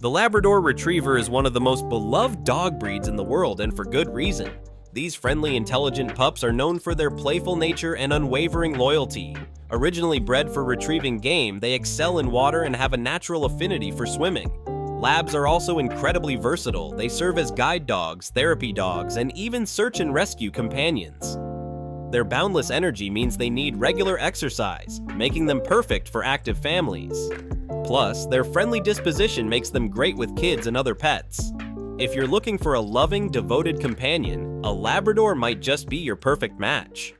The Labrador Retriever is one of the most beloved dog breeds in the world, and for good reason. These friendly, intelligent pups are known for their playful nature and unwavering loyalty. Originally bred for retrieving game, they excel in water and have a natural affinity for swimming. Labs are also incredibly versatile. They serve as guide dogs, therapy dogs, and even search and rescue companions. Their boundless energy means they need regular exercise, making them perfect for active families. Plus, their friendly disposition makes them great with kids and other pets. If you're looking for a loving, devoted companion, a Labrador might just be your perfect match.